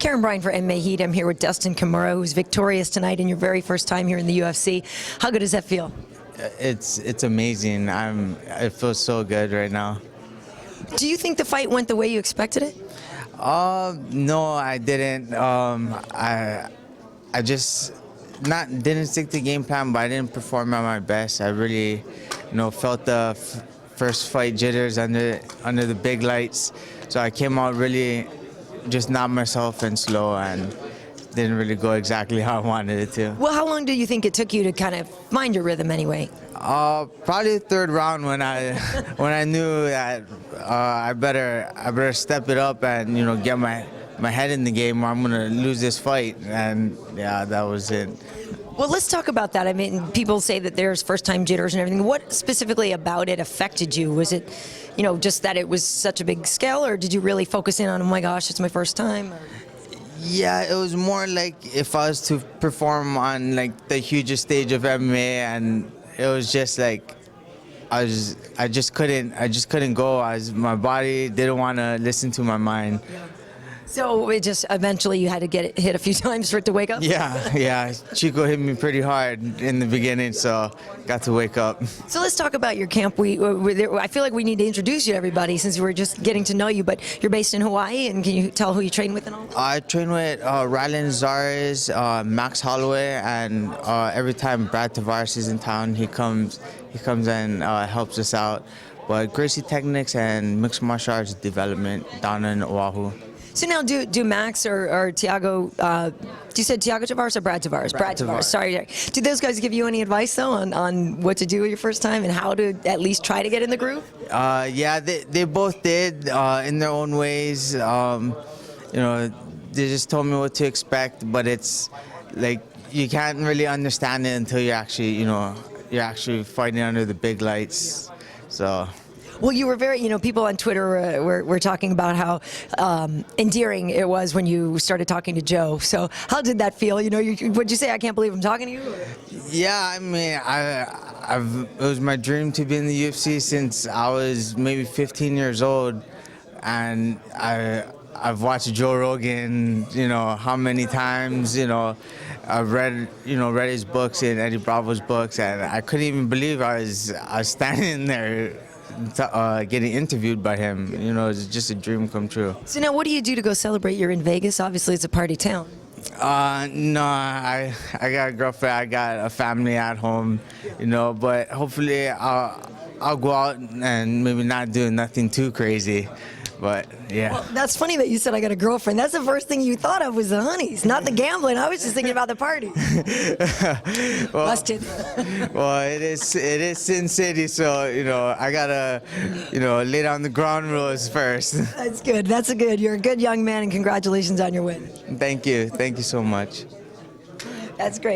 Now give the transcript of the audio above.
Karyn Bryant for MMA H.E.A.T. I'm here with Dustin Kimura, who's victorious tonight in your very first time here in the UFC. How good does that feel? It's amazing. It feels so good right now. Do you think the fight went the way you expected it? No, I didn't. I just didn't stick to the game plan, but I didn't perform at my best. I really, felt the first fight jitters under the big lights. So I came out really just not myself and slow, and didn't really go exactly how I wanted it to. Well, how long do you think it took you to kind of find your rhythm anyway? Probably the third round when I knew that I better step it up and get my head in the game, or I'm gonna lose this fight. And yeah, that was it. Well, let's talk about that. I mean, people say that there's first-time jitters and everything. What specifically about it affected you? Was it, just that it was such a big scale, or did you really focus in on, oh my gosh, it's my first time? Or? Yeah, it was more like if I was to perform on like the hugest stage of MMA, and it was just like I just couldn't go. My body didn't want to listen to my mind. Yeah. So it just eventually you had to get hit a few times for it to wake up? Yeah. Chico hit me pretty hard in the beginning, so got to wake up. So let's talk about your camp. I feel like we need to introduce you to everybody since we're just getting to know you, but you're based in Hawaii, and can you tell who you train with and all? I train with Rylan Zares, Max Holloway, and every time Brad Tavares is in town, he comes and helps us out. But Gracie Techniques and Mixed Martial Arts Development down in Oahu. So now, do Max or Tiago, you said Tiago Tavares or Brad Tavares? Brad Tavares, sorry. Did those guys give you any advice, though, on what to do your first time and how to at least try to get in the groove? Yeah, they both did in their own ways. They just told me what to expect, but it's like you can't really understand it until you're actually fighting under the big lights. So. Well, you were very, people on Twitter were talking about how endearing it was when you started talking to Joe. So how did that feel? Would you say, I can't believe I'm talking to you? Or? Yeah, I mean, it was my dream to be in the UFC since I was maybe 15 years old. And I've watched Joe Rogan, how many times, I've read his books and Eddie Bravo's books, and I couldn't even believe I was standing there getting interviewed by him. It's just a dream come true. So now what do you do to go celebrate? You're in Vegas. Obviously, it's a party town. No, I got a girlfriend. I got a family at home, but hopefully I'll go out and maybe not do nothing too crazy. But yeah. Well, that's funny that you said I got a girlfriend. That's the first thing you thought of was the honeys, not the gambling. I was just thinking about the party. Well, busted. Well, it is Sin City, so I gotta lay down the ground rules first. That's good. That's good. You're a good young man, and congratulations on your win. Thank you so much. That's great.